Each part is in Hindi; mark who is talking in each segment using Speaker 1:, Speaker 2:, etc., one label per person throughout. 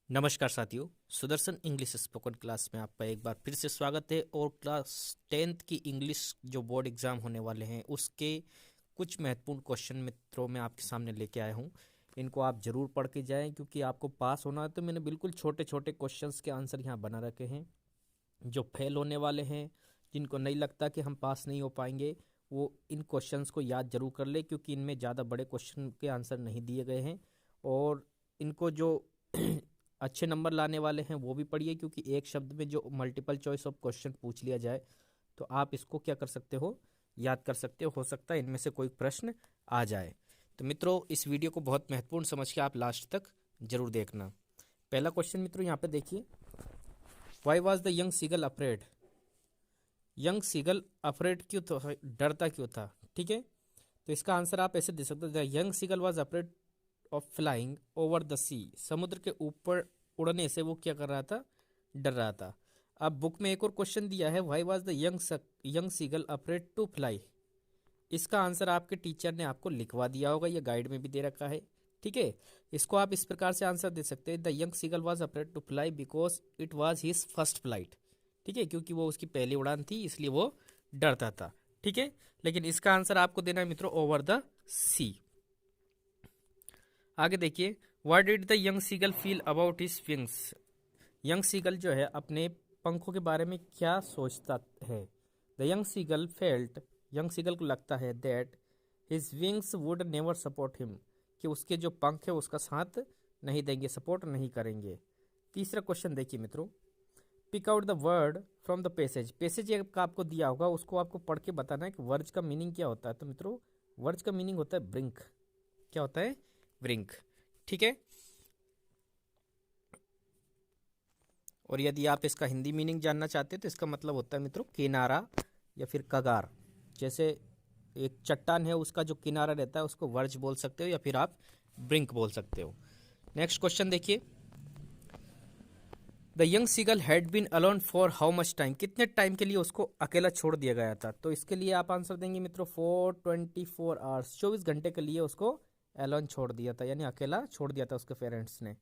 Speaker 1: नमस्कार साथियों, सुदर्शन इंग्लिश स्पोकन क्लास में आपका एक बार फिर से स्वागत है। और क्लास 10th की इंग्लिश जो बोर्ड एग्ज़ाम होने वाले हैं उसके कुछ महत्वपूर्ण क्वेश्चन मित्रों में आपके सामने लेके आया हूँ। इनको आप ज़रूर पढ़ के जाएं क्योंकि आपको पास होना है। तो मैंने बिल्कुल छोटे छोटे क्वेश्चंस के आंसर यहाँ बना रखे हैं। जो फेल होने वाले हैं, जिनको नहीं लगता कि हम पास नहीं हो पाएंगे, वो इन क्वेश्चंस को याद जरूर कर ले क्योंकि इनमें ज़्यादा बड़े क्वेश्चन के आंसर नहीं दिए गए हैं। और इनको जो अच्छे नंबर लाने वाले हैं वो भी पढ़िए क्योंकि एक शब्द में जो मल्टीपल चॉइस ऑफ क्वेश्चन पूछ लिया जाए तो आप इसको क्या कर सकते हो, याद कर सकते हो सकता है इनमें से कोई प्रश्न आ जाए। तो मित्रों, इस वीडियो को बहुत महत्वपूर्ण समझ के आप लास्ट तक जरूर देखना। पहला क्वेश्चन मित्रों यहाँ पे देखिए, why was the young seagull afraid. Young seagull afraid क्यों था, डरता क्यों था? ठीक है, तो इसका आंसर आप ऐसे दे सकते हो, the young seagull was afraid of flying over the sea. समुद्र के ऊपर उड़ने से वो क्या कर रहा था, डर रहा था। अब बुक में एक और क्वेश्चन दिया है, why was the young seagull afraid to fly. इसका आंसर आपके टीचर ने आपको लिखवा दिया होगा, ये गाइड में भी दे रखा है। ठीक है, इसको आप इस प्रकार से आंसर दे सकते हैं, the young seagull was afraid to fly because it was his first flight. ठीक है, क्योंकि वो उसकी पहली उड़ान थी इसलिए वो डरता था। ठीक है, लेकिन इसका आंसर आपको देना है मित्रों, ओवर द सी। आगे देखिए, what did the young seagull feel about his wings. Young seagull जो है अपने पंखों के बारे में क्या सोचता है? The young seagull felt, young seagull को लगता है that his wings would never support him, कि उसके जो पंख है उसका साथ नहीं देंगे, सपोर्ट नहीं करेंगे। तीसरा क्वेश्चन देखिए मित्रों, pick out the word from the passage. Passage का आपको दिया होगा, उसको आपको पढ़ के बताना है कि वर्ड्स का मीनिंग क्या होता है। तो मित्रों, वर्ड्स का मीनिंग होता है ब्रिंक। क्या होता है? ब्रिंक। ठीक है, और यदि आप इसका हिंदी मीनिंग जानना चाहते हैं तो इसका मतलब होता है मित्रों किनारा या फिर कगार। जैसे एक चट्टान है, उसका जो किनारा रहता है उसको वर्ज बोल सकते हो या फिर आप ब्रिंक बोल सकते हो। नेक्स्ट क्वेश्चन देखिए, the young seagull had been alone for how much time. कितने टाइम के लिए उसको अकेला छोड़ दिया गया था? तो इसके लिए आप आंसर देंगे मित्रों, 424 आवर्स, 24 घंटे के लिए उसको अलोन छोड़ दिया था, यानी अकेला छोड़ दिया था उसके पेरेंट्स ने।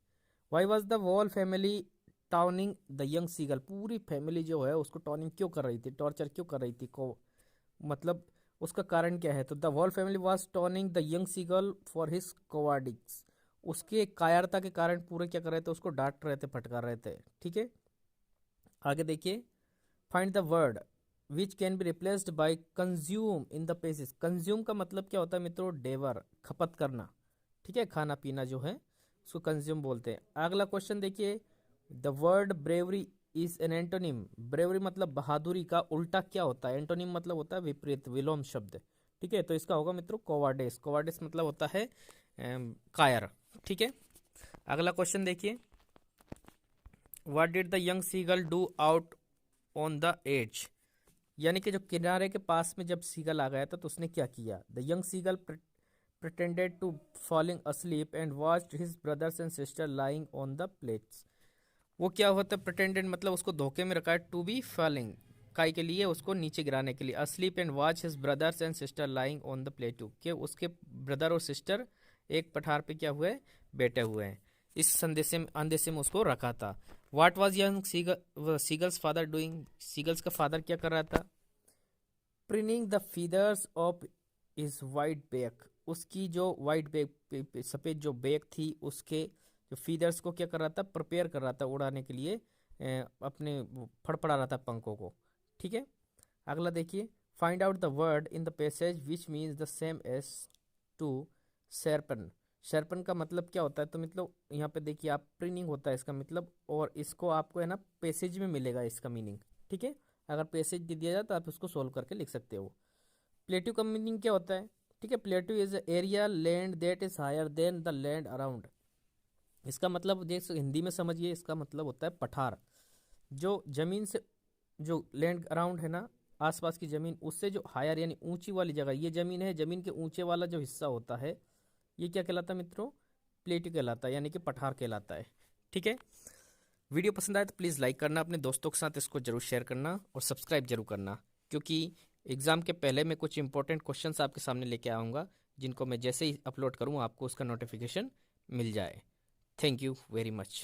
Speaker 1: Why was the whole family taunting the young seagull. पूरी फैमिली जो है उसको टॉनिंग क्यों कर रही थी, टॉर्चर क्यों कर रही थी को, मतलब उसका कारण क्या है? तो the whole family was taunting the young seagull for his cowardice. उसके कायरता के कारण पूरे क्या कर रहे थे, उसको डांट रहे थे, फटकार रहे थे। ठीक है, आगे देखिए, find the word which can be replaced by consume in the pages. Consume का मतलब क्या होता है मित्रों? डेवर, खपत करना। ठीक है, खाना पीना जो है उसको कंज्यूम बोलते हैं। अगला क्वेश्चन देखिए, the word bravery is an antonym. Bravery मतलब बहादुरी का उल्टा क्या होता है? एंटोनिम मतलब होता है विपरीत, विलोम शब्द। ठीक है, तो इसका होगा मित्रों कोवार्डिस। कोवार्डिस मतलब होता है कायर। ठीक है, अगला क्वेश्चन देखिए, what did the young seagull do out on the edge. यानी कि जो किनारे के पास में जब सीगल आ गया था तो उसने क्या किया? The young seagull pretended to falling asleep and watched his brothers and sister lying on the plates। वो क्या होता है? pretended मतलब उसको धोखे में रखा है, to be falling काय के लिए, उसको नीचे गिराने के लिए। asleep and watch his brothers and sister lying on the plate, कि उसके ब्रदर और सिस्टर एक पठार पे क्या हुए, बैठे हुए हैं। इस संदेश में अंदेशे में उसको रखा था। What was young seagull's father doing. Seagull's का फादर क्या कर रहा था? Preening the feathers of his white back. उसकी जो वाइट बैक, सफ़ेद जो बैक थी, उसके जो फीदर्स को क्या कर रहा था, प्रिपेयर कर रहा था उड़ाने के लिए, अपने फड़फड़ा रहा था पंखों को। ठीक है, अगला देखिए, find out the word in the passage which means the same as to sharpen. Sharpen का मतलब क्या होता है? तो मतलब यहाँ पे देखिए आप, प्रिनिंग होता है इसका मतलब, और इसको आपको है ना पैसेज में मिलेगा इसका मीनिंग। ठीक है, अगर पैसेज दे दिया जाए तो आप उसको सोल्व करके लिख सकते हो। प्लेट्यू का मीनिंग क्या होता है? ठीक है, plateau is area land that is higher than the land around. इसका मतलब देख हिंदी में समझिए, इसका मतलब होता है पठार। जो जमीन से, जो लैंड अराउंड है ना, आसपास की जमीन, उससे जो हायर यानी ऊंची वाली जगह, ये जमीन है, जमीन के ऊंचे वाला जो हिस्सा होता है ये क्या कहलाता है मित्रों? प्लेट्यू कहलाता है, यानी कि पठार कहलाता है। ठीक है, वीडियो पसंद आए तो प्लीज़ लाइक करना, अपने दोस्तों के साथ इसको जरूर शेयर करना और सब्सक्राइब जरूर करना, क्योंकि एग्ज़ाम के पहले मैं कुछ इंपॉर्टेंट क्वेश्चंस आपके सामने लेके आऊँगा, जिनको मैं जैसे ही अपलोड करूँ आपको उसका नोटिफिकेशन मिल जाए। Thank you very much.